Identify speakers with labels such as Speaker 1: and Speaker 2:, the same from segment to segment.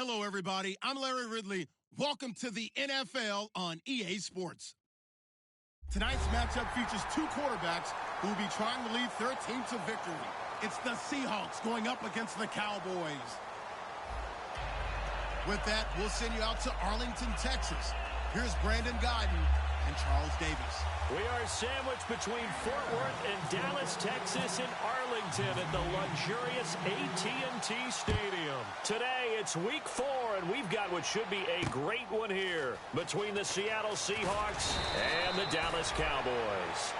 Speaker 1: Hello, everybody. I'm Larry Ridley. Welcome to the NFL on EA Sports. Tonight's matchup features two quarterbacks who will be trying to lead their team to victory. It's the Seahawks going up against the Cowboys. With that, we'll send you out to Arlington, Texas. Here's Brandon Guyton and Charles Davis.
Speaker 2: We are sandwiched between Fort Worth and Dallas, Texas, and Arlington at the luxurious AT&T Stadium. Today, it's week 4, and we've got what should be a great one here between the Seattle Seahawks and the Dallas Cowboys.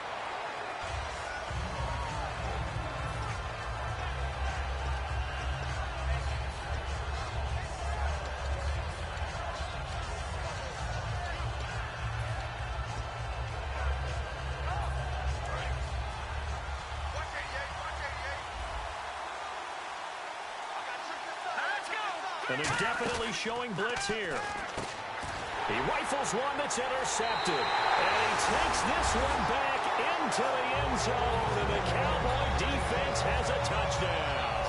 Speaker 2: And they're definitely showing blitz here. He rifles one that's intercepted. And he takes this one back into the end zone. And the Cowboy defense has a touchdown.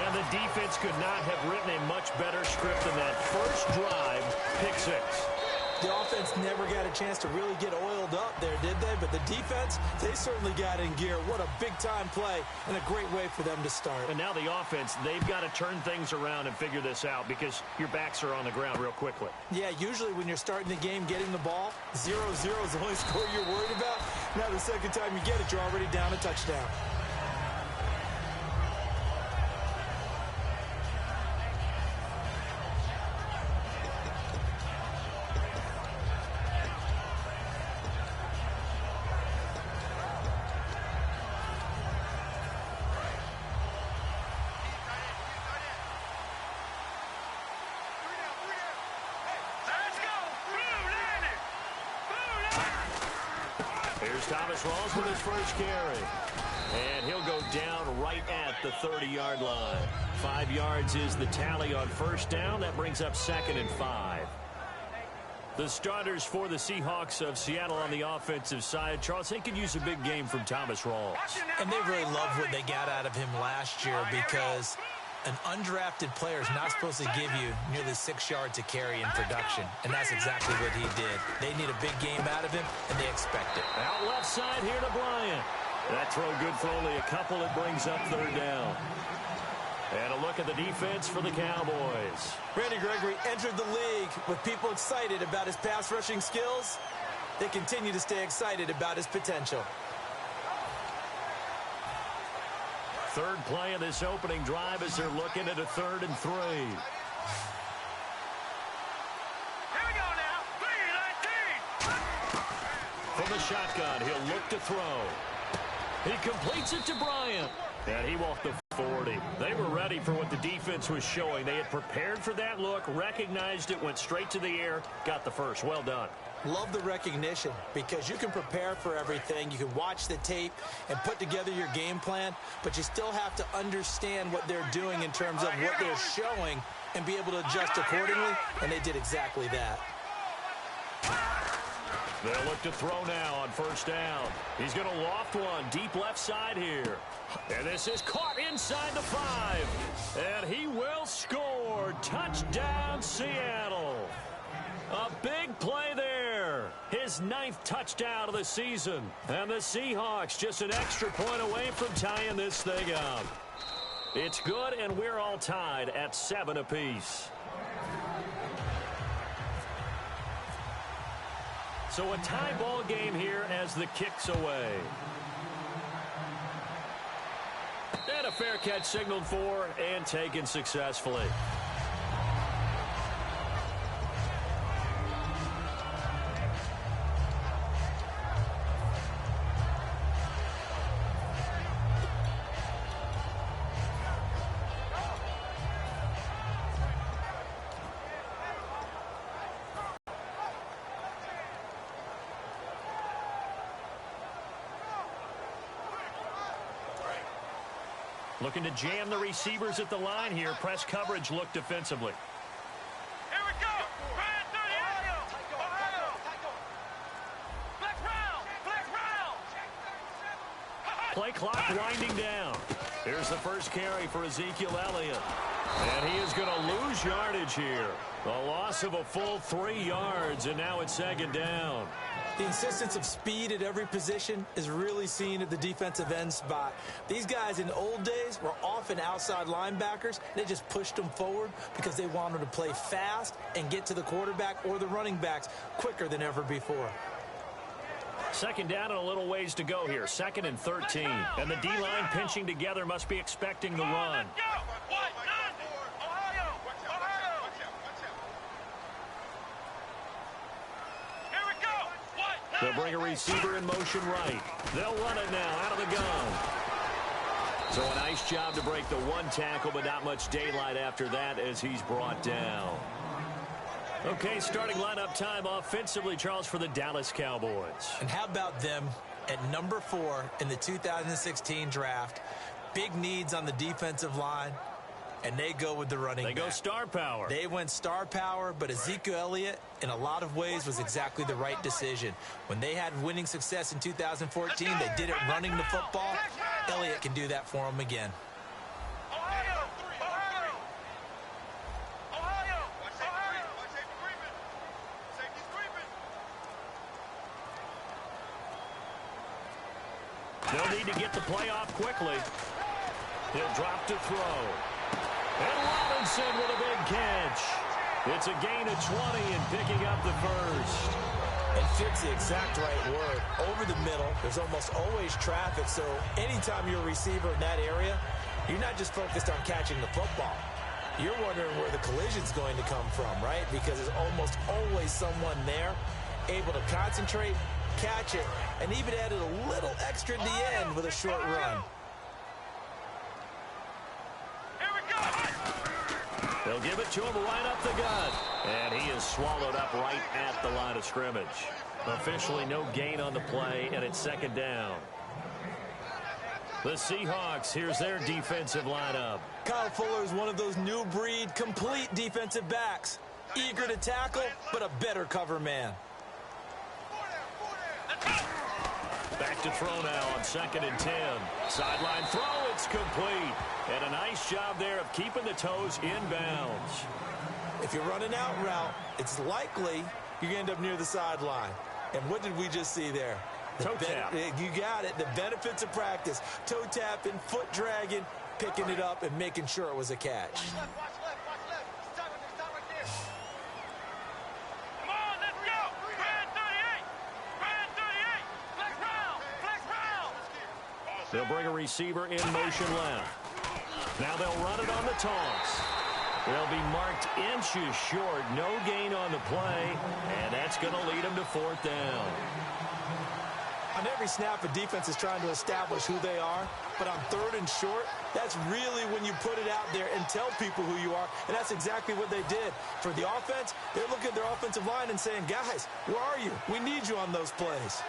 Speaker 2: And the defense could not have written a much better script than that first drive, pick 6.
Speaker 3: The offense never got a chance to really get oiled up there, did they? But the defense, they certainly got in gear. What a big-time play and a great way for them to start.
Speaker 2: And now the offense, they've got to turn things around and figure this out because your backs are on the ground real quickly.
Speaker 3: Yeah, usually when you're starting the game, getting the ball, 0-0 is the only score you're worried about. Now the second time you get it, you're already down a touchdown.
Speaker 2: Here's Thomas Rawls with his first carry. And he'll go down right at the 30-yard line. 5 yards is the tally on first down. That brings up 2nd and 5. The starters for the Seahawks of Seattle on the offensive side. Charles, they could use a big game from Thomas Rawls.
Speaker 3: And they really loved what they got out of him last year because an undrafted player is not supposed to give you nearly 6 yards to carry in production, and that's exactly what he did. They need a big game out of him, and they expect it.
Speaker 2: Out left side here to Bryant. That throw good for only a couple. It brings up 3rd down. And a look at the defense for the Cowboys.
Speaker 3: Randy Gregory entered the league with people excited about his pass rushing skills. They continue to stay excited about his potential.
Speaker 2: 3rd play of this opening drive as they're looking at a 3rd and 3.
Speaker 4: Here we go now. 3-19.
Speaker 2: From the shotgun, he'll look to throw. He completes it to Bryant. And he walked the 40. They were ready for what the defense was showing. They had prepared for that look, recognized it, went straight to the air, got the first. Well done.
Speaker 3: Love the recognition because you can prepare for everything. You can watch the tape and put together your game plan, but you still have to understand what they're doing in terms of what they're showing and be able to adjust accordingly, and they did exactly that.
Speaker 2: They'll look to throw now on first down. He's going to loft one deep left side here. And this is caught inside the 5. And he will score. Touchdown, Seattle. A big play there. His 9th touchdown of the season. And the Seahawks just an extra point away from tying this thing up. It's good, and we're all tied at 7 apiece. So a tie ball game here as the kick's away. And a fair catch signaled for and taken successfully. Looking to jam the receivers at the line here. Press coverage look defensively.
Speaker 4: Here we go. Ryan 30. Ohio. Flex round.
Speaker 2: Play clock winding down. Here's the first carry for Ezekiel Elliott. And he is going to lose yardage here. A loss of a full 3 yards, and now it's second down.
Speaker 3: The insistence of speed at every position is really seen at the defensive end spot. These guys in the old days were often outside linebackers. They just pushed them forward because they wanted to play fast and get to the quarterback or the running backs quicker than ever before.
Speaker 2: Second down and a little ways to go here. 2nd and 13. And the D-line pinching together must be expecting the run. They'll bring a receiver in motion right. They'll run it now out of the gun. So a nice job to break the 1 tackle, but not much daylight after that as he's brought down. Okay, starting lineup time offensively, Charles, for the Dallas Cowboys.
Speaker 3: And how about them at number 4 in the 2016 draft? Big needs on the defensive line, and they go with the running back.
Speaker 2: They go star power.
Speaker 3: They went star power, but Ezekiel Elliott, in a lot of ways, was exactly the right decision. When they had winning success in 2014, they did it running the football. Elliott can do that for them again.
Speaker 2: They'll need to get the play off quickly. He'll drop to throw. And Robinson with a big catch. It's a gain of 20 and picking up the first.
Speaker 3: And fits the exact right word. Over the middle, there's almost always traffic, so anytime you're a receiver in that area, you're not just focused on catching the football. You're wondering where the collision's going to come from, right? Because there's almost always someone there able to concentrate, catch it, and even added a little extra at the end with a short run.
Speaker 2: They'll give it to him right up the gut. And he is swallowed up right at the line of scrimmage. Officially no gain on the play, and it's second down. The Seahawks, here's their defensive lineup.
Speaker 3: Kyle Fuller is one of those new breed, complete defensive backs. Eager to tackle, but a better cover man.
Speaker 2: Back to throw now on 2nd and 10. Sideline throw, it's complete. And a nice job there of keeping the toes inbounds.
Speaker 3: If you're running out route, it's likely you're going to end up near the sideline. And what did we just see there?
Speaker 2: Toe tap.
Speaker 3: You got it. The benefits of practice. Toe tapping, foot dragging, picking it up, and making sure it was a catch.
Speaker 4: Watch left, watch left, watch left. Stop right there. Come on, let's go. Brand 38. Brand 38. Flex round. Flex round.
Speaker 2: They'll bring a receiver in motion left. Now they'll run it on the toss. They'll be marked inches short. No gain on the play, and that's going to lead them to 4th down.
Speaker 3: On every snap, a defense is trying to establish who they are, but on 3rd and short, that's really when you put it out there and tell people who you are, and that's exactly what they did. For the offense, they're looking at their offensive line and saying, guys, where are you? We need you on those plays.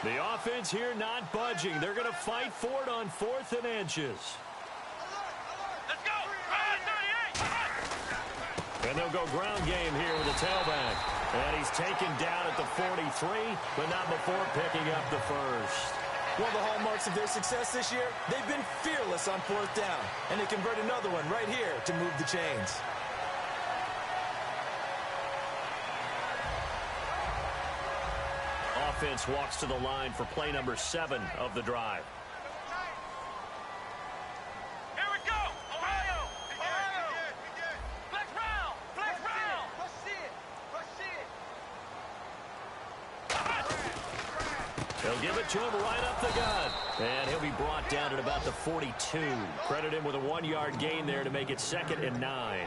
Speaker 2: The offense here not budging. They're going to fight for it on 4th and inches.
Speaker 4: Let's go. Brand 38.
Speaker 2: And they'll go ground game here with the tailback. And he's taken down at the 43, but not before picking up the first.
Speaker 3: One of the hallmarks of their success this year, they've been fearless on 4th down. And they convert another one right here to move the chains.
Speaker 2: Offense walks to the line for play number 7 of the drive.
Speaker 4: Here we go. Ohio. Ohio. Flex round. Flex round. Push it.
Speaker 2: They'll give it to him right up the gut. And he'll be brought down at about the 42. Credit him with a 1-yard gain there to make it 2nd and 9.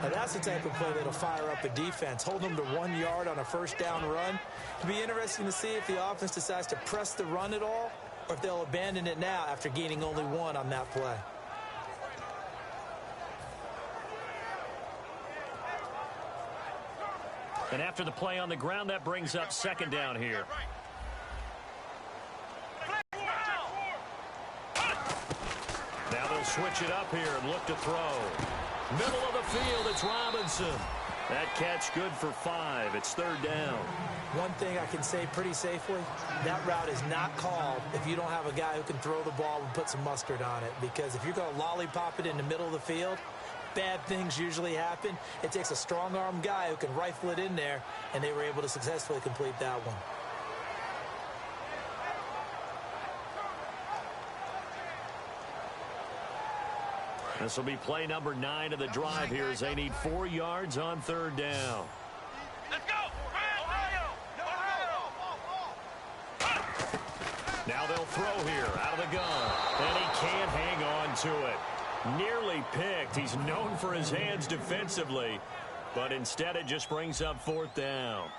Speaker 3: Now that's the type of play that'll fire up a defense. Hold them to 1 yard on a 1st down run. It'll be interesting to see if the offense decides to press the run at all, or if they'll abandon it now after gaining only 1 on that play.
Speaker 2: And after the play on the ground, that brings up 2nd down here. Now they'll switch it up here and look to throw. Middle of the field, it's Robinson. That catch good for 5. It's third down.
Speaker 3: One thing I can say pretty safely, that route is not called if you don't have a guy who can throw the ball and put some mustard on it. Because if you're going to lollipop it in the middle of the field, bad things usually happen. It takes a strong-arm guy who can rifle it in there, and they were able to successfully complete that one.
Speaker 2: This will be play number 9 of the drive here as they need 4 yards on third down.
Speaker 4: Let's go! Ohio!
Speaker 2: Now they'll throw here out of the gun. And he can't hang on to it. Nearly picked. He's known for his hands defensively. But instead it just brings up fourth down.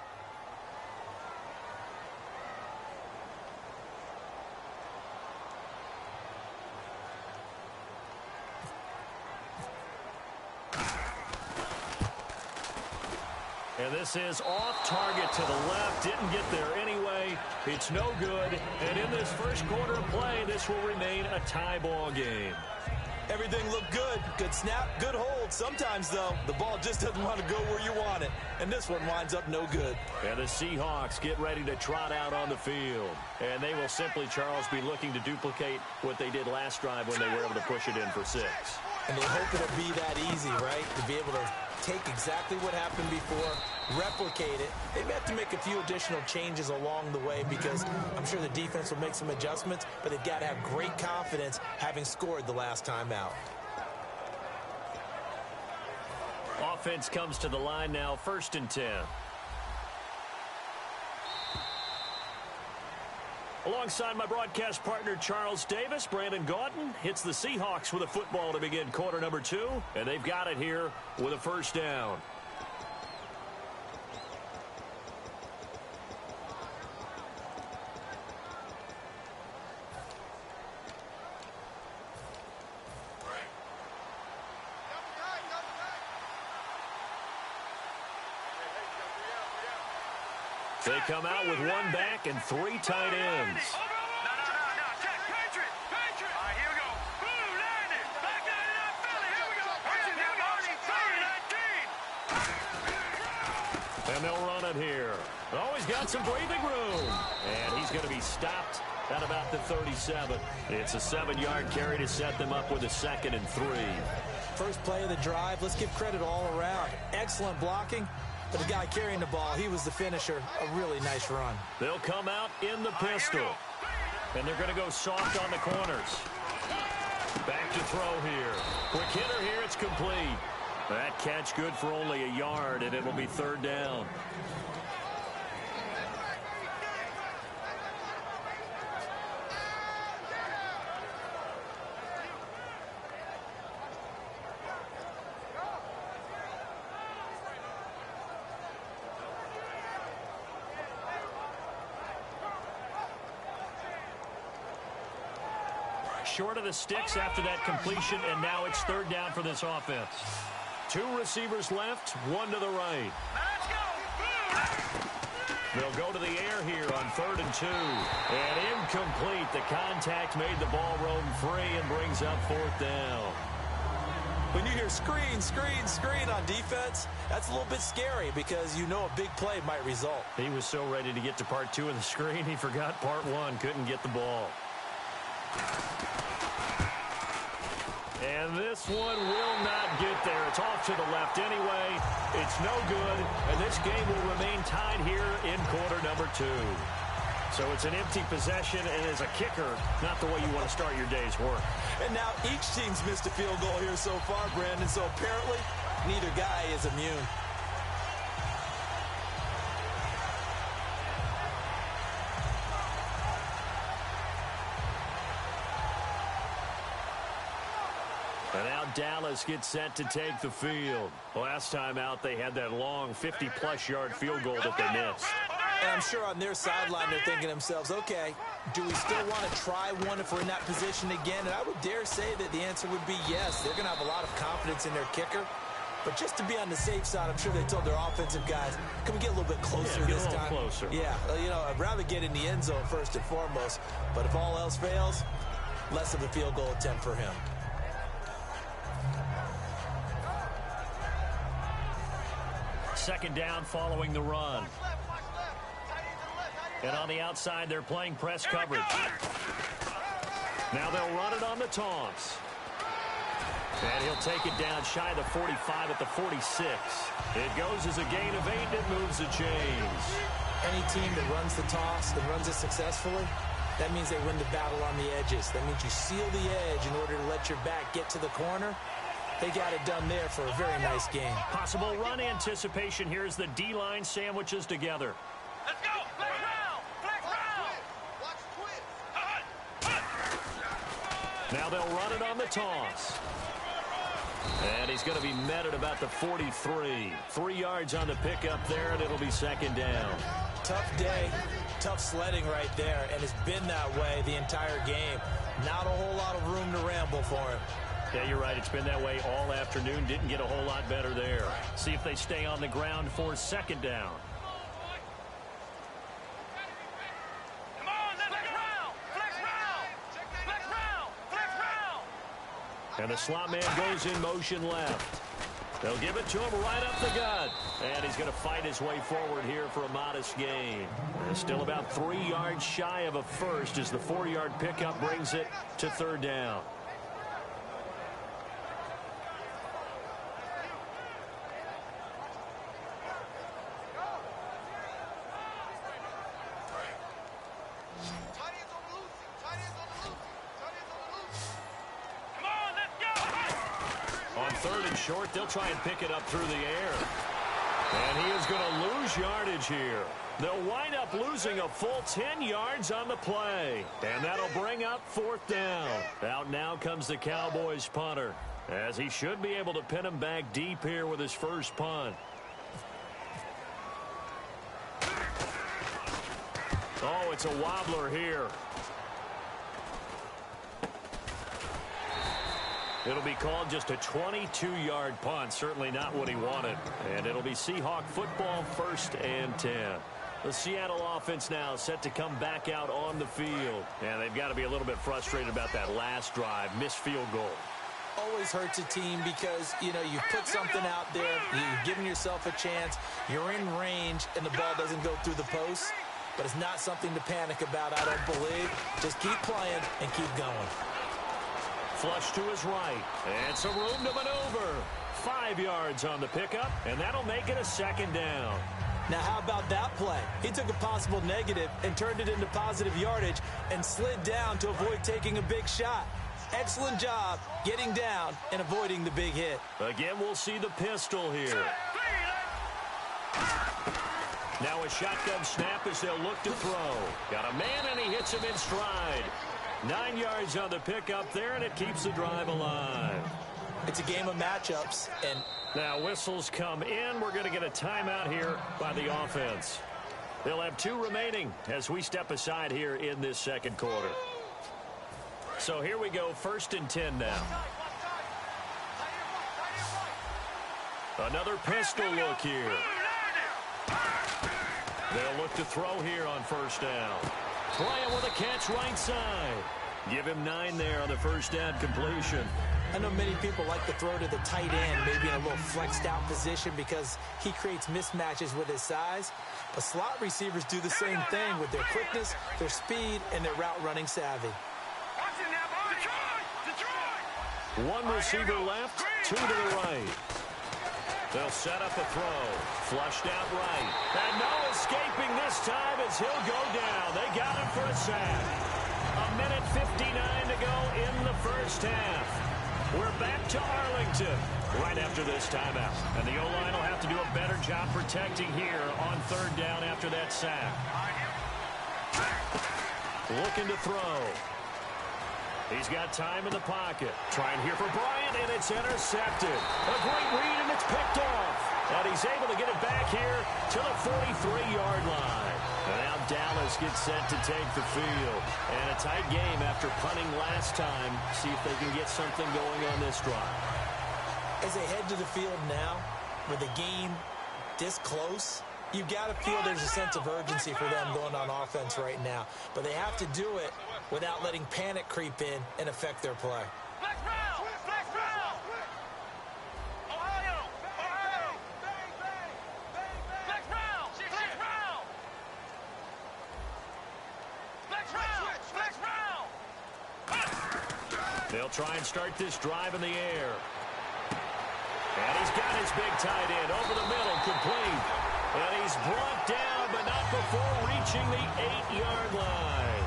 Speaker 2: And this is off target to the left. Didn't get there anyway. It's no good. And in this first quarter of play, this will remain a tie ball game.
Speaker 3: Everything looked good. Good snap, good hold. Sometimes, though, the ball just doesn't want to go where you want it. And this one winds up no good.
Speaker 2: And the Seahawks get ready to trot out on the field. And they will simply, Charles, be looking to duplicate what they did last drive when they were able to push it in for 6.
Speaker 3: And they hope it'll be that easy, right? To be able to take exactly what happened before, replicate it. They may have to make a few additional changes along the way because I'm sure the defense will make some adjustments, but they've got to have great confidence having scored the last time out.
Speaker 2: Offense comes to the line now, 1st and 10. Alongside my broadcast partner, Charles Davis, Brandon Gaudin hits the Seahawks with a football to begin quarter number 2, and they've got it here with a first down. They come out with 1 back and 3 tight ends.
Speaker 4: No. Check. Patriot. All right, here we go. Blue landed. Back 99 Philly. Here we go. Patriot, here we go.
Speaker 2: And they'll run it here. Oh, he's got some breathing room. And he's going to be stopped at about the 37. It's a 7-yard carry to set them up with a 2nd and 3.
Speaker 3: First play of the drive, let's give credit all around. Excellent blocking. But the guy carrying the ball, he was the finisher. A really nice run.
Speaker 2: They'll come out in the pistol. And they're going to go soft on the corners. Back to throw here. Quick hitter here, it's complete. That catch good for only a yard, and it will be third down. Short of the sticks after that completion, and now it's third down for this offense. 2 receivers left, 1 to the right. They'll go to the air here on 3rd and 2. And incomplete. The contact made the ball roam free and brings up 4th down.
Speaker 3: When you hear screen on defense, that's a little bit scary because you know a big play might result.
Speaker 2: He was so ready to get to part 2 of the screen, he forgot part 1, couldn't get the ball. And this one will not get there. It's off to the left anyway. It's no good, and this game will remain tied here in quarter number 2. So it's an empty possession, and as a kicker, not the way you want to start your day's work.
Speaker 3: And now each team's missed a field goal here so far, Brandon, so apparently neither guy is immune.
Speaker 2: And now Dallas gets set to take the field. Last time out, they had that long 50-plus yard field goal that they missed.
Speaker 3: And I'm sure on their sideline they're thinking to themselves, okay, do we still want to try one if we're in that position again? And I would dare say that the answer would be yes. They're going to have a lot of confidence in their kicker. But just to be on the safe side, I'm sure they told their offensive guys, can we get a little bit closer this time?
Speaker 2: Get a little closer.
Speaker 3: Yeah, you know, I'd rather get in the end zone first and foremost. But if all else fails, less of a field goal attempt for him.
Speaker 2: second down following the run. And on the outside, they're playing press coverage. Now they'll run it on the toss. And he'll take it down shy of the 45 at the 46. It goes as a gain of 8, and it moves the chains.
Speaker 3: Any team that runs the toss and runs it successfully, that means they win the battle on the edges. That means you seal the edge in order to let your back get to the corner. They got it done there for a very nice game.
Speaker 2: Possible run anticipation here as the D-line sandwiches together.
Speaker 4: Let's go! Flex round! Flex round! Watch twist!
Speaker 2: Now they'll run it on the toss. And he's going to be met at about the 43. 3 yards on the pickup there, and it'll be second down.
Speaker 3: Tough day, tough sledding right there, and it's been that way the entire game. Not a whole lot of room to ramble for him.
Speaker 2: Yeah, you're right. It's been that way all afternoon. Didn't get a whole lot better there. See if they stay on the ground for second down.
Speaker 4: Come on, let's flex round! Flex round! Flex round! Flex round!
Speaker 2: And the slot man goes in motion left. They'll give it to him right up the gut. And he's going to fight his way forward here for a modest gain. Still about 3 yards shy of a first as the 4-yard pickup brings it to third down. Short, they'll try and pick it up through the air. And he is going to lose yardage here. They'll wind up losing a full 10 yards on the play. And that'll bring up fourth down. Out now comes the Cowboys punter, as he should be able to pin him back deep here with his first punt. Oh, it's a wobbler here. It'll be called just a 22-yard punt. Certainly not what he wanted. And it'll be Seahawk football, 1st and 10. The Seattle offense now set to come back out on the field. And they've got to be a little bit frustrated about that last drive. Missed field goal.
Speaker 3: Always hurts a team because, you know, you put something out there, you've given yourself a chance, you're in range, and the ball doesn't go through the post. But it's not something to panic about, I don't believe. Just keep playing and keep going.
Speaker 2: Flush to his right, and some room to maneuver. 5 yards on the pickup, and that'll make it a second down.
Speaker 3: Now, how about that play? He took a possible negative and turned it into positive yardage and slid down to avoid taking a big shot. Excellent job getting down and avoiding the big hit.
Speaker 2: Again, we'll see the pistol here. Now a shotgun snap as they'll look to throw. Got a man, and he hits him in stride. 9 yards on the pickup there, and it keeps the drive alive.
Speaker 3: It's a game of matchups. And
Speaker 2: now whistles come in. We're going to get a timeout here by the offense. They'll have 2 remaining as we step aside here in this second quarter. So here we go, 1st and 10 now. Another pistol look here. They'll look to throw here on 1st down. Playing with a catch right side. Give him 9 there on the 1st down completion.
Speaker 3: I know many people like to throw to the tight end, maybe in a little flexed out position because he creates mismatches with his size. But slot receivers do the same thing with their quickness, their speed, and their route running savvy.
Speaker 2: 1 receiver left, 2 to the right. They'll set up a throw. Flushed out right. And no escaping this time as he'll go down. They got him for a sack. 1:59 to go in the first half. We're back to Arlington right after this timeout. And the O-line will have to do a better job protecting here on 3rd down after that sack. Looking to throw. He's got time in the pocket. Trying here for Bryant, and it's intercepted. A great read, and it's picked off. And he's able to get it back here to the 43-yard line. And now Dallas gets set to take the field. And a tight game after punting last time. See if they can get something going on this drive.
Speaker 3: As they head to the field now, with the game this close, you've got to feel there's a sense of urgency for them going on offense right now. But they have to do it without letting panic creep in and affect their play.
Speaker 4: Flex round! Flex round! Ohio! Ohio! Bang, bang, bang!
Speaker 2: They'll try and start this drive in the air. And he's got his big tight end over the middle, complete. And he's brought down, but not before reaching the 8-yard line.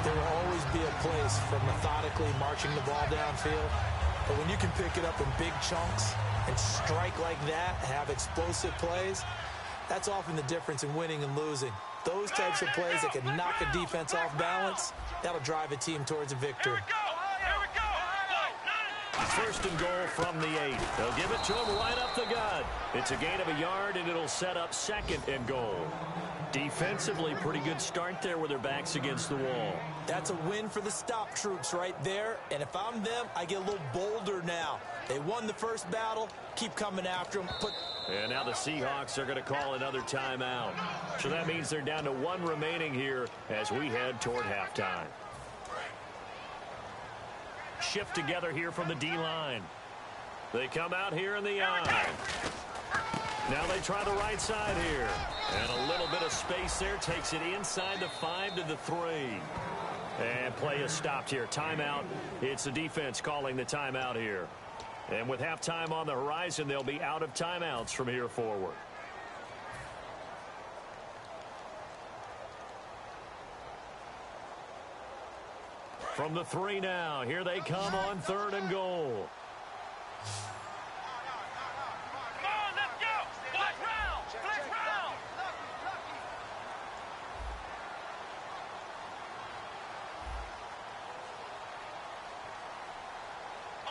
Speaker 3: There will always be a place for methodically marching the ball downfield. But when you can pick it up in big chunks and strike like that, have explosive plays, that's often the difference in winning and losing. Those types of plays that can knock a defense off balance, that'll drive a team towards a victory.
Speaker 2: First and goal from the 8. They'll give it to him right up the gut. It's a gain of a yard, and it'll set up second and goal. Defensively, pretty good start there with their backs against the wall.
Speaker 3: That's a win for the stop troops right there. And if I'm them, I get a little bolder now. They won the first battle. Keep coming after them.
Speaker 2: And now the Seahawks are going to call another timeout. So that means they're down to 1 remaining here as we head toward halftime. Shift together here from the D-line. They come out here in the I. Now they try the right side here. And a little bit of space there. Takes it inside the 5 to the 3. And play is stopped here. Timeout. It's the defense calling the timeout here. And with halftime on the horizon, they'll be out of timeouts from here forward. From the 3 now, here they come on 3rd and goal.
Speaker 4: Come on, let's go! Flex round! Flex round!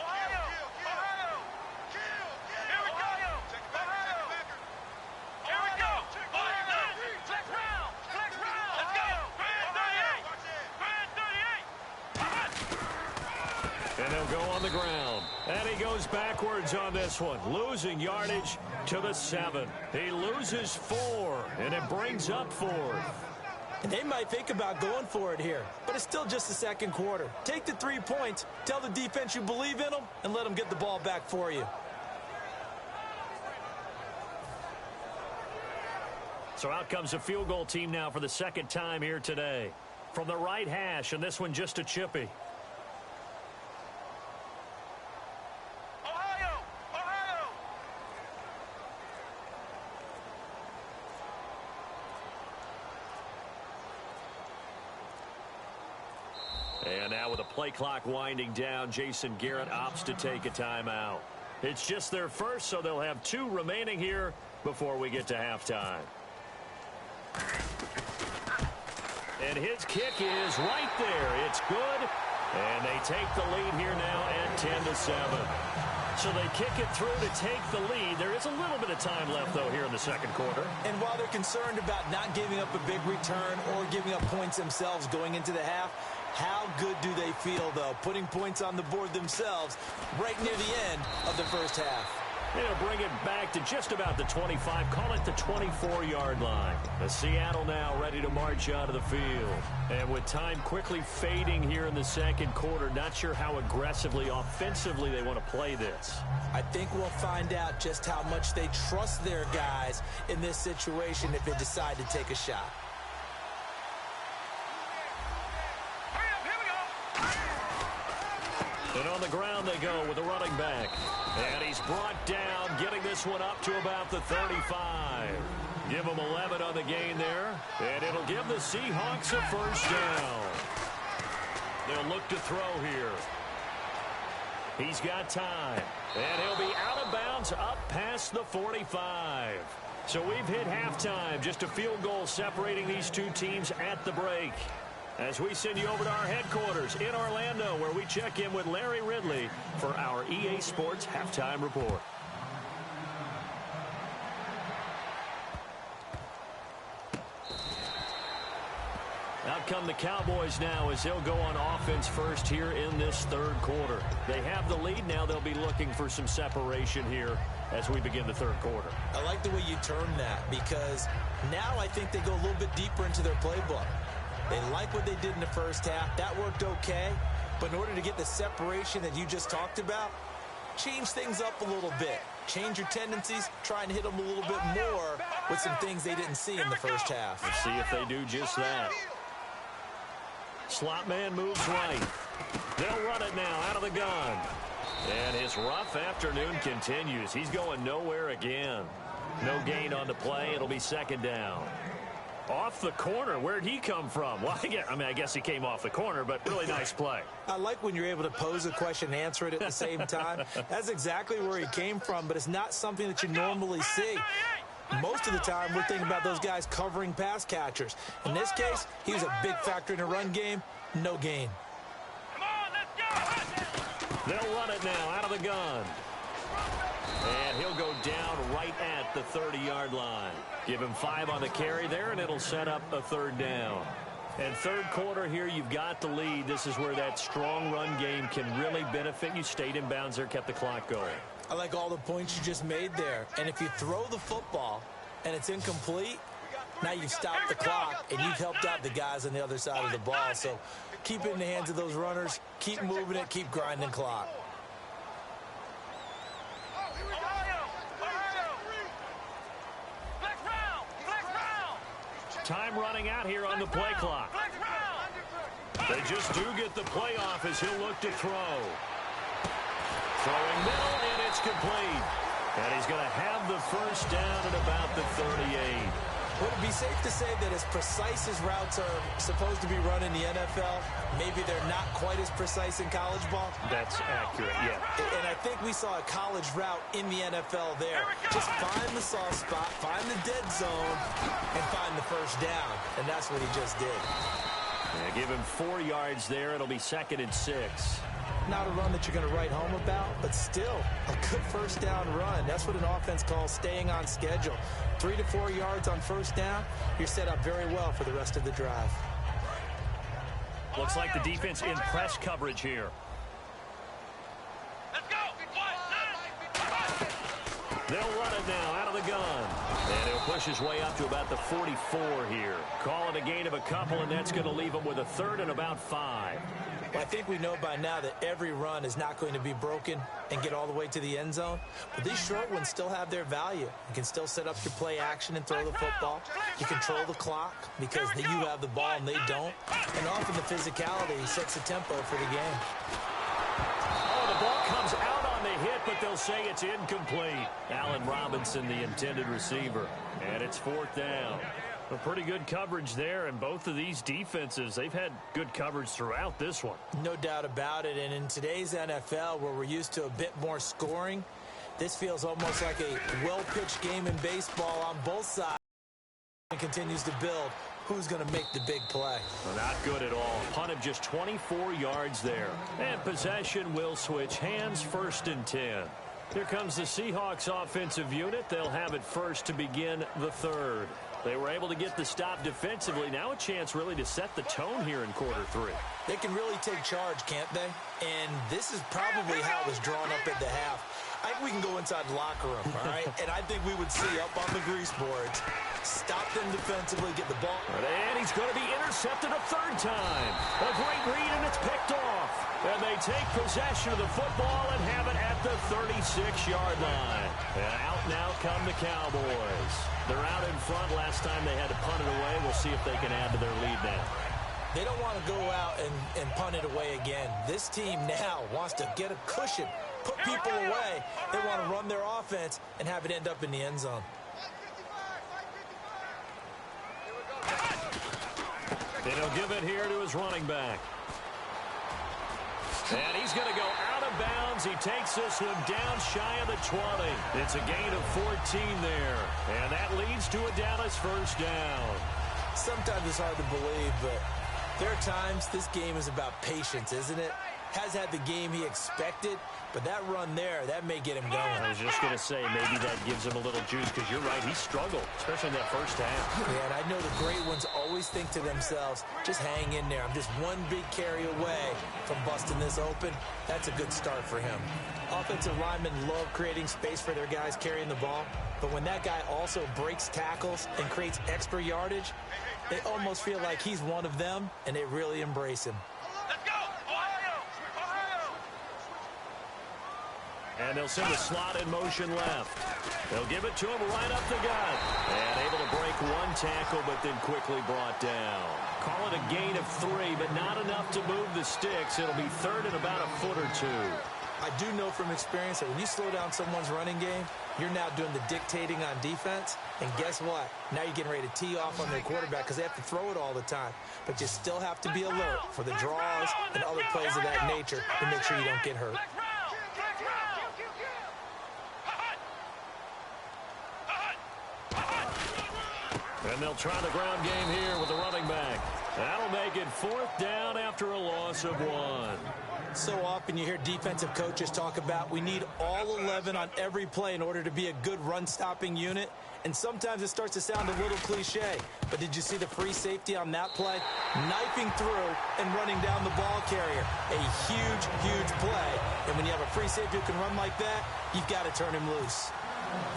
Speaker 4: Ohio! Ohio! Here we go! Ohio! Here we go! Flex round! Flex round! Let's go! Grand 38! Grand 38!
Speaker 2: And they'll go on the ground. And he goes backwards on this one, losing yardage to the 7. He loses 4, and it brings up 4th.
Speaker 3: And they might think about going for it here, but it's still just the second quarter. Take the 3 points, tell the defense you believe in them, and let them get the ball back for you.
Speaker 2: So out comes a field goal team now for the second time here today. From the right hash, and this one just a chippy.
Speaker 4: Ohio! Ohio!
Speaker 2: And now with the play clock winding down, Jason Garrett opts to take a timeout. It's just their first, so they'll have 2 remaining here before we get to halftime. And his kick is right there. It's good. And they take the lead here now at 10-7. So they kick it through to take the lead. There is a little bit of time left, though, here in the second quarter.
Speaker 3: And while they're concerned about not giving up a big return or giving up points themselves going into the half, how good do they feel, though, putting points on the board themselves right near the end of the first half?
Speaker 2: They'll bring it back to just about the 25, call it the 24-yard line. The Seattle now ready to march out of the field. And with time quickly fading here in the second quarter, not sure how aggressively, offensively they want to play this.
Speaker 3: I think we'll find out just how much they trust their guys in this situation if they decide to take a shot.
Speaker 2: And on the ground they go with a running back. And he's brought down, getting this one up to about the 35. Give him 11 on the gain there. And it'll give the Seahawks a first down. They'll look to throw here. He's got time. And he'll be out of bounds up past the 45. So we've hit halftime. Just a field goal separating these two teams at the break. As we send you over to our headquarters in Orlando, where we check in with Larry Ridley for our EA Sports Halftime Report. Out come the Cowboys now as they'll go on offense first here in this third quarter. They have the lead. Now they'll be looking for some separation here as we begin the third quarter.
Speaker 3: I like the way you term that, because now I think they go a little bit deeper into their playbook. They like what they did in the first half. That worked okay. But in order to get the separation that you just talked about, change things up a little bit. Change your tendencies. Try and hit them a little bit more with some things they didn't see in the first half.
Speaker 2: Let's see if they do just that. Slot man moves right. They'll run it now out of the gun. And his rough afternoon continues. He's going nowhere again. No gain on the play. It'll be second down. Off the corner. Where'd he come from? Well, I guess he came off the corner, but really nice play.
Speaker 3: I like when you're able to pose a question and answer it at the same time. That's exactly where he came from, but it's not something that you normally see. Most of the time, we're thinking about those guys covering pass catchers. In this case, he was a big factor in the run game. No gain.
Speaker 4: Come on, let's go.
Speaker 2: They'll run it now out of the gun. And he'll go down right at the 30-yard line. Give him 5 on the carry there, and it'll set up a third down. And third quarter here, you've got the lead. This is where that strong run game can really benefit you. Stayed in bounds there, kept the clock going.
Speaker 3: I like all the points you just made there. And if you throw the football and it's incomplete, now you've stopped the clock and you've helped out the guys on the other side of the ball. So keep it in the hands of those runners. Keep moving it. Keep grinding clock.
Speaker 2: Time running out here on the play clock. They just do get the play off as he'll look to throw. Throwing middle, and it's complete. And he's going to have the first down at about the 38.
Speaker 3: Would it be safe to say that as precise as routes are supposed to be run in the NFL, maybe they're not quite as precise in college ball?
Speaker 2: That's accurate, yeah.
Speaker 3: And I think we saw a college route in the NFL there. Just find the soft spot, find the dead zone, and find the first down. And that's what he just did.
Speaker 2: Yeah, give him 4 yards there. It'll be 2nd and 6.
Speaker 3: Not a run that you're going to write home about, but still a good first down run. That's what an offense calls staying on schedule. 3 to 4 yards on first down, you're set up very well for the rest of the drive.
Speaker 2: Looks like the defense in press coverage here.
Speaker 4: Let's go.
Speaker 2: They'll run it now out of the gun. And he'll push his way up to about the 44 here. Call it a gain of a couple, and that's going to leave him with a 3rd and about 5.
Speaker 3: Well, I think we know by now that every run is not going to be broken and get all the way to the end zone. But these short ones still have their value. You can still set up your play action and throw the football. You control the clock because you have the ball and they don't. And often the physicality sets the tempo for the game.
Speaker 2: Oh, the ball comes out on the hit, but they'll say it's incomplete. Allen Robinson, the intended receiver. And it's 4th down. A pretty good coverage there, and both of these defenses, they've had good coverage throughout this one.
Speaker 3: No doubt about it, and in today's NFL, where we're used to a bit more scoring, this feels almost like a well-pitched game in baseball on both sides. And continues to build. Who's going to make the big play?
Speaker 2: Well, not good at all. Punt of just 24 yards there. And possession will switch hands, 1st and 10. Here comes the Seahawks offensive unit. They'll have it first to begin the 3rd. They were able to get the stop defensively. Now a chance really to set the tone here in quarter 3.
Speaker 3: They can really take charge, can't they? And this is probably how it was drawn up at the half. I think we can go inside the locker room, all right? And I think we would see up on the grease boards, stop them defensively, get the ball.
Speaker 2: And he's going to be intercepted a 3rd time. A great read, and it's picked off. And they take possession of the football and have it at the 36-yard line. And out now come the Cowboys. They're out in front. Last time they had to punt it away. We'll see if they can add to their lead now.
Speaker 3: They don't want to go out and punt it away again. This team now wants to get a cushion, put people away. They want to run their offense and have it end up in the end zone.
Speaker 2: And he'll give it here to his running back. And he's going to go out of bounds. He takes this one down shy of the 20. It's a gain of 14 there. And that leads to a Dallas first down.
Speaker 3: Sometimes it's hard to believe, but there are times this game is about patience, isn't it? Has had the game he expected, but that run there, that may get him going.
Speaker 2: I was just going to say, maybe that gives him a little juice, because you're right, he struggled, especially in that first half.
Speaker 3: Yeah, and I know the great ones always think to themselves, just hang in there. I'm just one big carry away from busting this open. That's a good start for him. Offensive linemen love creating space for their guys carrying the ball, but when that guy also breaks tackles and creates extra yardage, they almost feel like he's one of them, and they really embrace him.
Speaker 4: Let's go. Ohio.
Speaker 2: And they'll send a slot in motion left. They'll give it to him right up the gut. And able to break one tackle, but then quickly brought down. Call it a gain of 3, but not enough to move the sticks. It'll be third and about a foot or 2.
Speaker 3: I do know from experience that when you slow down someone's running game, you're now doing the dictating on defense. And guess what? Now you're getting ready to tee off on their quarterback because they have to throw it all the time. But you still have to be alert for the draws and other plays of that nature to make sure you don't get hurt.
Speaker 2: And they'll try the ground game here with the running back. That'll make it fourth down after a loss of 1.
Speaker 3: So often you hear defensive coaches talk about we need all 11 on every play in order to be a good run-stopping unit. And sometimes it starts to sound a little cliche. But did you see the free safety on that play? Knifing through and running down the ball carrier. A huge, huge play. And when you have a free safety who can run like that, you've got to turn him loose.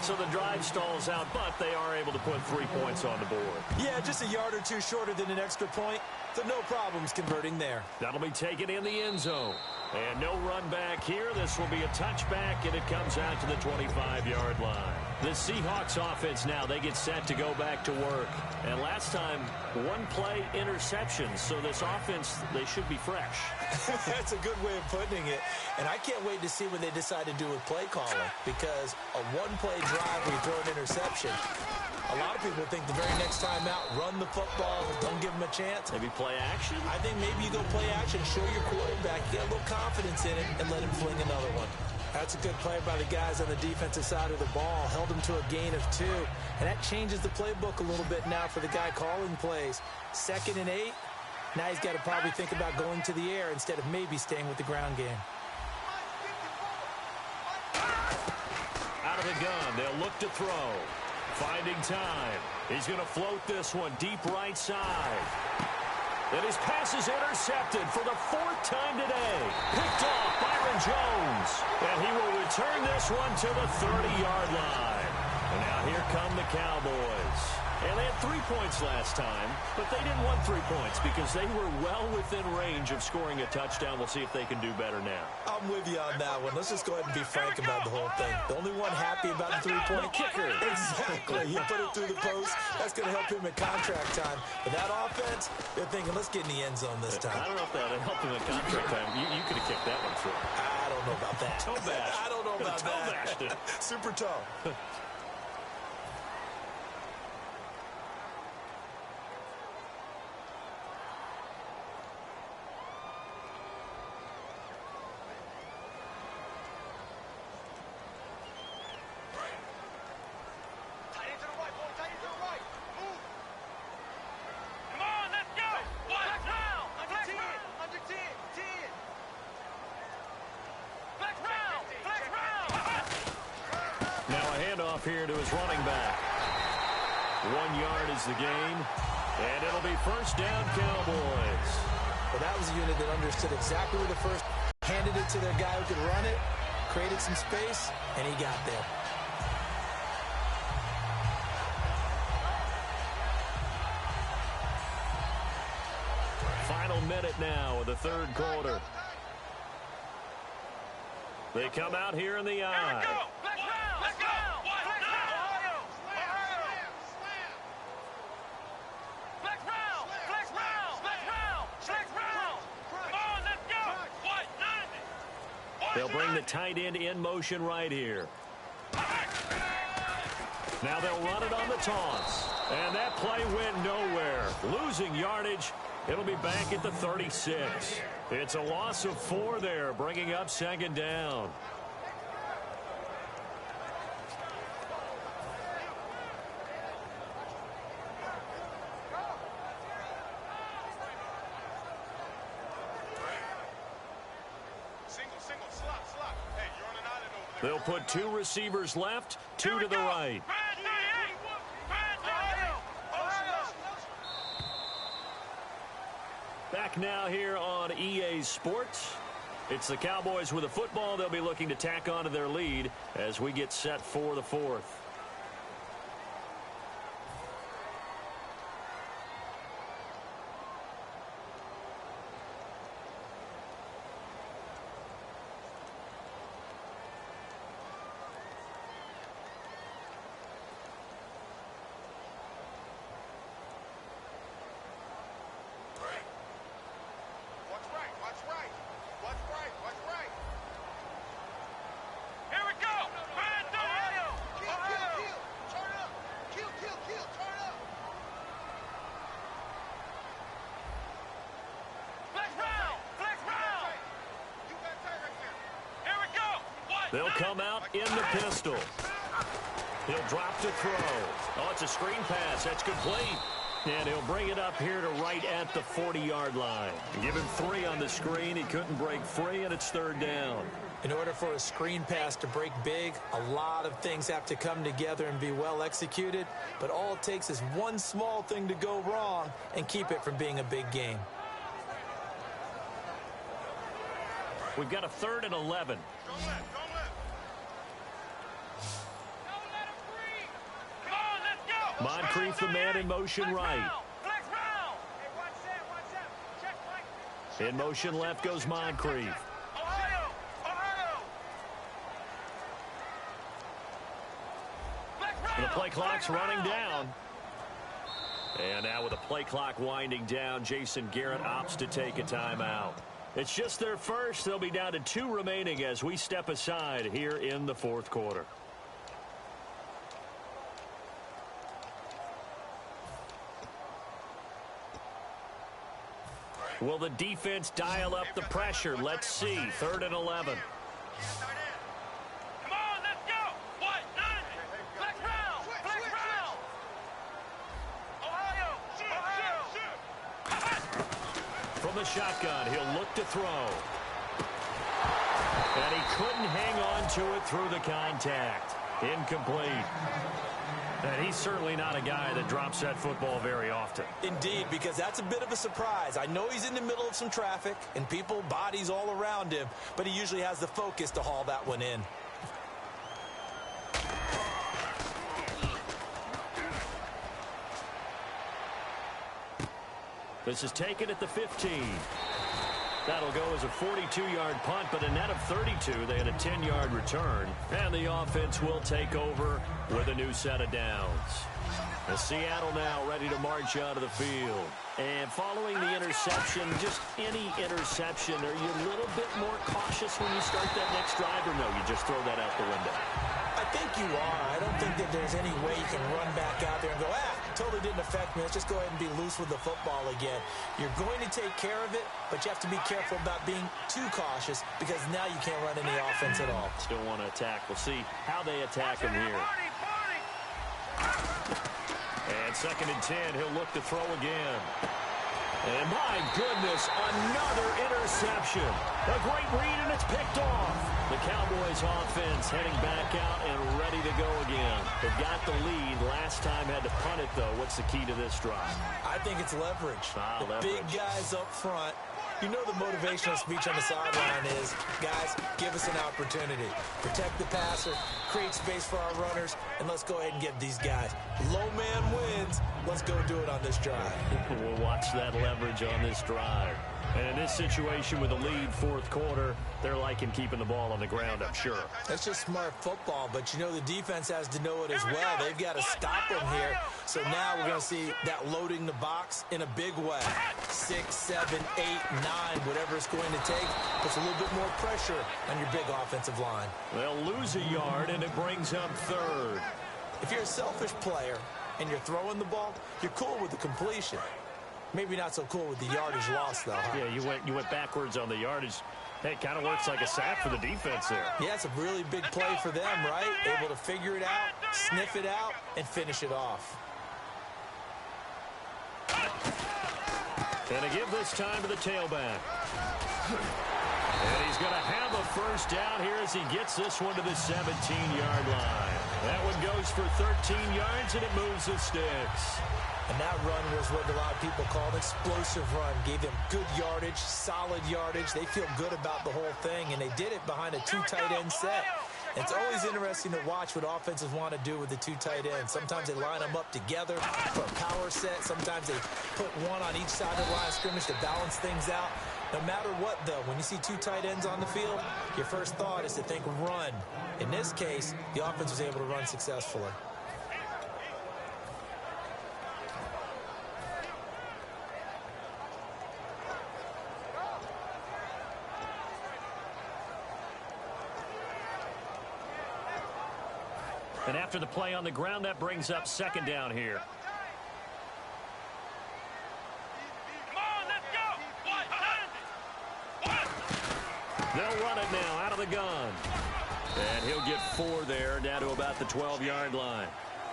Speaker 2: So the drive stalls out, but they are able to put 3 points on the board.
Speaker 3: Yeah, just a yard or two shorter than an extra point. So no problems converting there.
Speaker 2: That'll be taken in the end zone. And no run back here. This will be a touchback, and it comes out to the 25-yard line. The Seahawks offense now, they get set to go back to work. And last time, one play interception. So this offense, they should be fresh.
Speaker 3: That's a good way of putting it. And I can't wait to see what they decide to do with play calling. Because a one-play drive where you throw an interception, a lot of people think the very next time out, run the football, don't give them a chance.
Speaker 2: Maybe play action?
Speaker 3: I think maybe you go play action, show your quarterback, get a little confidence in it, and let him fling another one. That's a good play by the guys on the defensive side of the ball. Held him to a gain of 2. And that changes the playbook a little bit now for the guy calling plays. 2nd and 8. Now he's got to probably think about going to the air instead of maybe staying with the ground game.
Speaker 2: Out of the gun, they'll look to throw. Finding time. He's going to float this one deep right side. And his pass is intercepted for the 4th time today. Picked off Byron Jones. And he will return this one to the 30-yard line. And now here come the Cowboys. And they had 3 points last time, but they didn't want 3 points because they were well within range of scoring a touchdown. We'll see if they can do better now.
Speaker 3: I'm with you on that one. Let's just go ahead and be frank about the whole thing. The only one happy about the 3-point
Speaker 2: kicker.
Speaker 3: Exactly. He put it through the post. That's going to help him at contract time. But that offense, they're thinking, let's get in the end zone this time.
Speaker 2: I don't know if that would help him at contract time. You could have kicked that one through.
Speaker 3: I don't know about that.
Speaker 2: Toe bash.
Speaker 3: I don't know about
Speaker 2: toe bashed it.
Speaker 3: Super toe.
Speaker 2: Here to his running back. 1 yard is the gain, and it'll be first down, Cowboys.
Speaker 3: Well, that was a unit that understood exactly where the first handed it to their guy who could run it, created some space, and he got there.
Speaker 2: Final minute now of the 3rd quarter. They come out here in the eye. They'll bring the tight end in motion right here. Now they'll run it on the taunts. And that play went nowhere. Losing yardage. It'll be back at the 36. It's a loss of 4 there, bringing up 2nd down. They'll put 2 receivers left, 2 to the right. Back now here on EA Sports. It's the Cowboys with the football. They'll be looking to tack onto their lead as we get set for the 4th. They'll come out in the pistol. He'll drop to throw. Oh, it's a screen pass. That's complete. And he'll bring it up here to right at the 40-yard line. Give him 3 on the screen. He couldn't break free, and it's 3rd down.
Speaker 3: In order for a screen pass to break big, a lot of things have to come together and be well executed. But all it takes is one small thing to go wrong and keep it from being a big game.
Speaker 2: We've got a 3rd and 11. Moncrief, the man in motion right. In motion left goes Moncrief. And the play clock's running down. And now with the play clock winding down, Jason Garrett opts to take a timeout. It's just their first. They'll be down to 2 remaining as we step aside here in the 4th quarter. Will the defense dial up the pressure? Let's see. 3rd and 11.
Speaker 4: Come on, let's go. What? None. Flex round. Flex round. Ohio.
Speaker 2: From the shotgun, he'll look to throw. And he couldn't hang on to it through the contact. Incomplete. And he's certainly not a guy that drops that football very often.
Speaker 3: Indeed, because that's a bit of a surprise. I know he's in the middle of some traffic and people, bodies all around him, but he usually has the focus to haul that one in.
Speaker 2: This is taken at the 15. That'll go as a 42-yard punt, but a net of 32. They had a 10-yard return. And the offense will take over with a new set of downs. The Seattle now ready to march out of the field. And following the interception, just any interception, are you a little bit more cautious when you start that next drive, or no, you just throw that out the window?
Speaker 3: I think you are. I don't think that there's any way you can run back out there and go, totally didn't affect me. Let's just go ahead and be loose with the football again. You're going to take care of it, but you have to be careful about being too cautious because now you can't run any offense at all.
Speaker 2: Still want to attack. We'll see how they attack him here. And 2nd and 10, he'll look to throw again. And my goodness, another interception. A great read, and it's picked off. The Cowboys offense heading back out and ready to go again. They've got the lead. Last time had to punt it, though. What's the key to this drive?
Speaker 3: I think it's leverage.
Speaker 2: Leverage.
Speaker 3: Big guys up front. You know the motivational speech on the sideline is, guys, give us an opportunity. Protect the passer, create space for our runners, and let's go ahead and get these guys. Low man wins. Let's go do it on this drive.
Speaker 2: We'll watch that leverage on this drive. And in this situation with the lead 4th quarter, they're liking keeping the ball on the ground, I'm sure.
Speaker 3: That's just smart football, but you know the defense has to know it as well. They've got to stop them here. So now we're going to see that loading the box in a big way. 6, 7, 8, 9, whatever it's going to take, puts a little bit more pressure on your big offensive line.
Speaker 2: They'll lose a yard, and it brings up 3rd.
Speaker 3: If you're a selfish player and you're throwing the ball, you're cool with the completion. Maybe not so cool with the yardage loss, though, huh?
Speaker 2: Yeah, you went backwards on the yardage. Hey, it kind of works like a sack for the defense there.
Speaker 3: Yeah, it's a really big play for them, right? Able to figure it out, sniff it out, and finish it off.
Speaker 2: And to give this time to the tailback. And he's going to have a first down here as he gets this one to the 17-yard line. That one goes for 13 yards, and it moves the sticks.
Speaker 3: And that run was what a lot of people call an explosive run. Gave them good yardage, solid yardage. They feel good about the whole thing, and they did it behind a 2 tight end set. It's always interesting to watch what offenses want to do with the 2 tight ends. Sometimes they line them up together for a power set. Sometimes they put one on each side of the line of scrimmage to balance things out. No matter what, though, when you see 2 tight ends on the field, your first thought is to think run. In this case, the offense was able to run successfully.
Speaker 2: And after the play on the ground, that brings up 2nd down here.
Speaker 4: Come on, let's go. What?
Speaker 2: They'll run it now out of the gun. And he'll get 4 there, down to about the 12-yard line.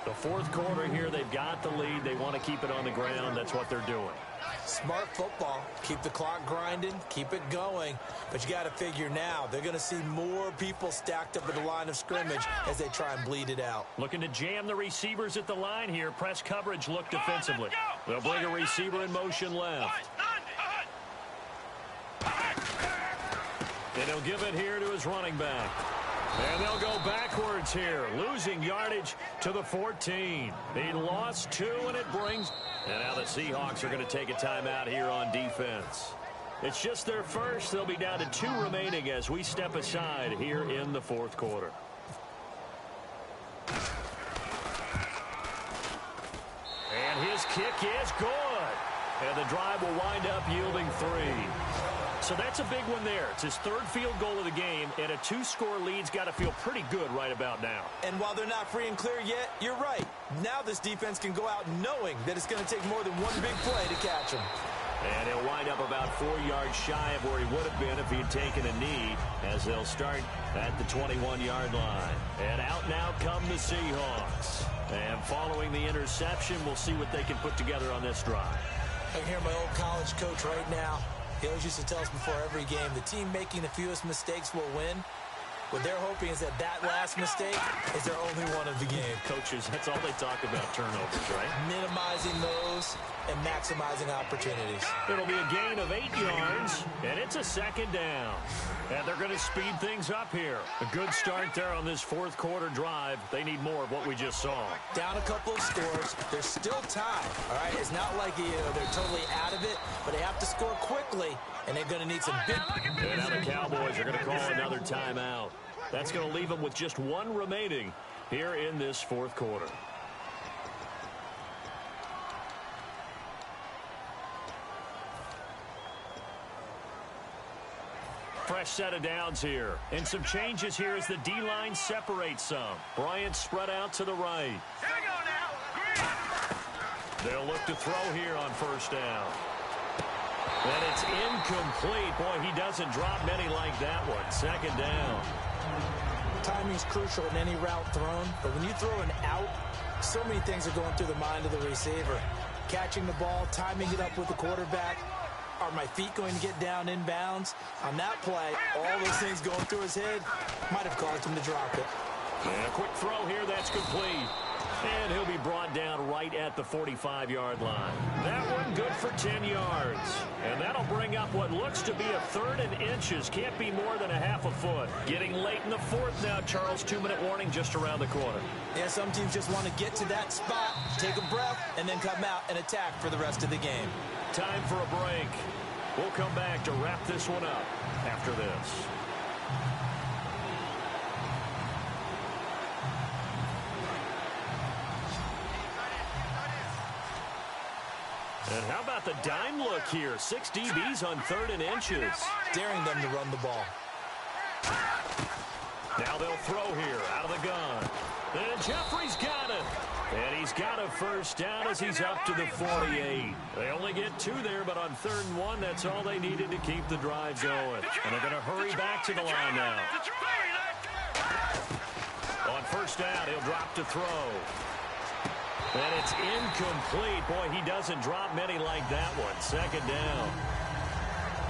Speaker 2: The fourth quarter here, they've got the lead. They want to keep it on the ground. That's what they're doing.
Speaker 3: Smart football. Keep the clock grinding. Keep it going. But you got to figure now, they're going to see more people stacked up at the line of scrimmage as they try and bleed it out.
Speaker 2: Looking to jam the receivers at the line here. Press coverage look defensively. They'll bring a receiver in motion left. And he'll give it here to his running back. And they'll go backwards here, losing yardage to the 14. He lost 2, and it brings... And now the Seahawks are going to take a timeout here on defense. It's just their first. They'll be down to 2 remaining as we step aside here in the fourth quarter. And his kick is good. And the drive will wind up yielding 3. So that's a big one there. It's his 3rd field goal of the game, and a 2-score lead's got to feel pretty good right about now.
Speaker 3: And while they're not free and clear yet, you're right. Now this defense can go out knowing that it's going to take more than one big play to catch him.
Speaker 2: And he'll wind up about 4 yards shy of where he would have been if he had taken a knee, as they'll start at the 21-yard line. And out now come the Seahawks. And following the interception, we'll see what they can put together on this drive.
Speaker 3: I can hear my old college coach right now. He always used to tell us before every game, the team making the fewest mistakes will win. What they're hoping is that last mistake is their only one of the game.
Speaker 2: Coaches, that's all they talk about, turnovers, right?
Speaker 3: Minimizing those and maximizing opportunities.
Speaker 2: It'll be a gain of 8 yards, and it's a 2nd down. And they're going to speed things up here. A good start there on this fourth quarter drive. They need more of what we just saw.
Speaker 3: Down a couple of scores. There's still time, all right? It's not like they're totally out of it, but they have to score quickly, and they're going to need some big...
Speaker 2: And now the Cowboys are going to call another timeout. That's going to leave them with just 1 remaining here in this fourth quarter. Fresh set of downs here. And some changes here as the D-line separates some. Bryant spread out to the right.
Speaker 4: Here we go now.
Speaker 2: They'll look to throw here on first down. And it's incomplete. Boy, he doesn't drop many like that one. 2nd down.
Speaker 3: Timing's crucial in any route thrown, but when you throw an out, so many things are going through the mind of the receiver. Catching the ball, timing it up with the quarterback. Are my feet going to get down inbounds? On that play, all those things going through his head might have caused him to drop it.
Speaker 2: And a quick throw here, that's complete. And he'll be brought down right at the 45-yard line. That one good for 10 yards. And that'll bring up what looks to be a 3rd and inches. Can't be more than a half a foot. Getting late in the fourth now, Charles. 2-minute warning just around the corner.
Speaker 3: Yeah, some teams just want to get to that spot, take a breath, and then come out and attack for the rest of the game.
Speaker 2: Time for a break. We'll come back to wrap this one up after this. And how about the dime look here? 6 DBs on 3rd and inches.
Speaker 3: Daring them to run the ball.
Speaker 2: Now they'll throw here out of the gun. And Jeffrey's got it. And he's got a first down as he's up to the 48. They only get 2 there, but on 3rd and 1, that's all they needed to keep the drive going. And they're going to hurry back to the line now. On first down, he'll drop to throw. And it's incomplete. Boy, he doesn't drop many like that one. 2nd down.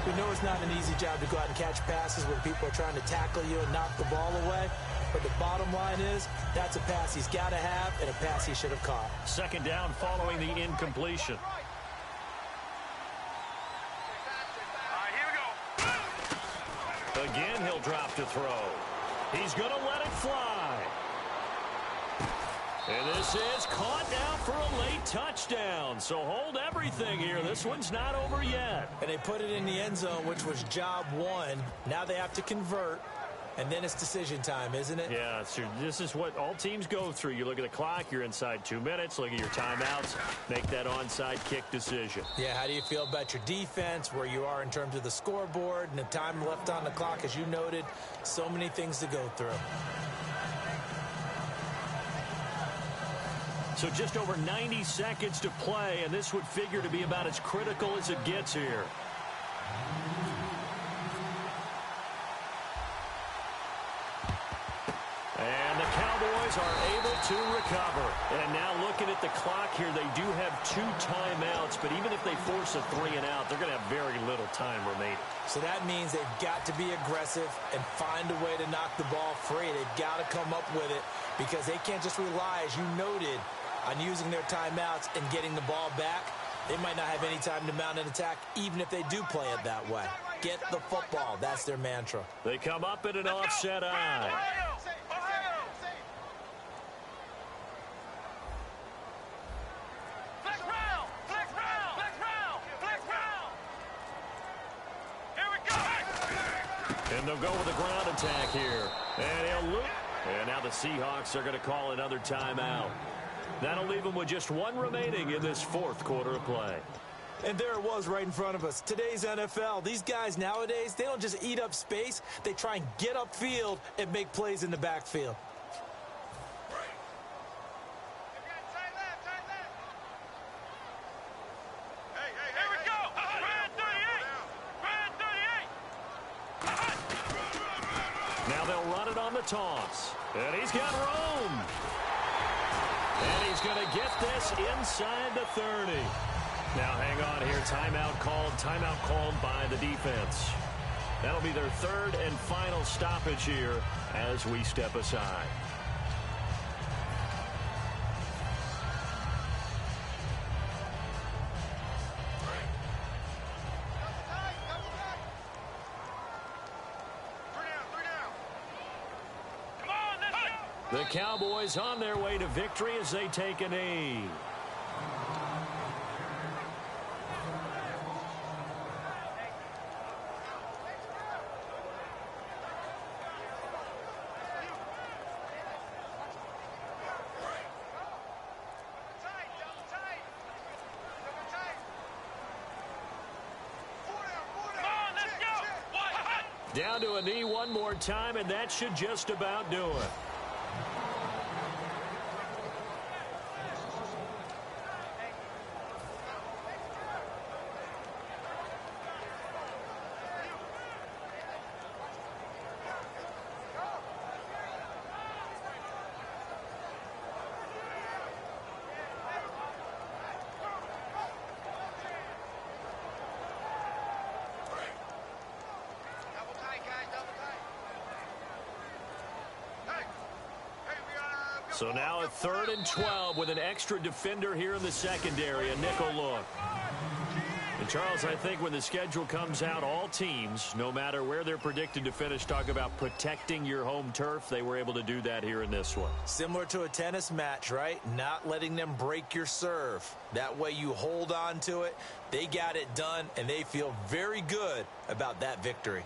Speaker 3: We know it's not an easy job to go out and catch passes when people are trying to tackle you and knock the ball away. But the bottom line is, that's a pass he's got to have and a pass he should have caught.
Speaker 2: 2nd down following the incompletion. Again, he'll drop to throw. He's going to let it fly. And this is caught now for a late touchdown. So hold everything here. This one's not over yet.
Speaker 3: And they put it in the end zone, which was job 1. Now they have to convert. And then it's decision time, isn't it?
Speaker 2: Yeah, so this is what all teams go through. You look at the clock, you're inside 2 minutes, look at your timeouts, make that onside kick decision.
Speaker 3: Yeah, how do you feel about your defense, where you are in terms of the scoreboard, and the time left on the clock, as you noted, so many things to go through.
Speaker 2: So just over 90 seconds to play, and this would figure to be about as critical as it gets here. Cowboys are able to recover. And now looking at the clock here, they do have 2 timeouts, but even if they force a 3-and-out, they're going to have very little time remaining.
Speaker 3: So that means they've got to be aggressive and find a way to knock the ball free. They've got to come up with it because they can't just rely, as you noted, on using their timeouts and getting the ball back. They might not have any time to mount an attack, even if they do play it that way. Get the football. That's their mantra.
Speaker 2: They come up in an offset eye. And they'll go with a ground attack here. And he'll loop. And now the Seahawks are going to call another timeout. That'll leave them with just 1 remaining in this 4th quarter of play.
Speaker 3: And there it was right in front of us. Today's NFL, these guys nowadays, they don't just eat up space. They try and get upfield and make plays in the backfield.
Speaker 2: Now they'll run it on the toss. And he's got room. And he's going to get this inside the 30. Now hang on here. Timeout called by the defense. That'll be their 3rd and final stoppage here as we step aside. The Cowboys on their way to victory as they take a knee. Down to a knee one more time, and that should just about do it. So now a 3rd and 12 with an extra defender here in the secondary, a nickel look. And Charles, I think when the schedule comes out, all teams, no matter where they're predicted to finish, talk about protecting your home turf. They were able to do that here in this one.
Speaker 3: Similar to a tennis match, right? Not letting them break your serve. That way you hold on to it. They got it done, and they feel very good about that victory.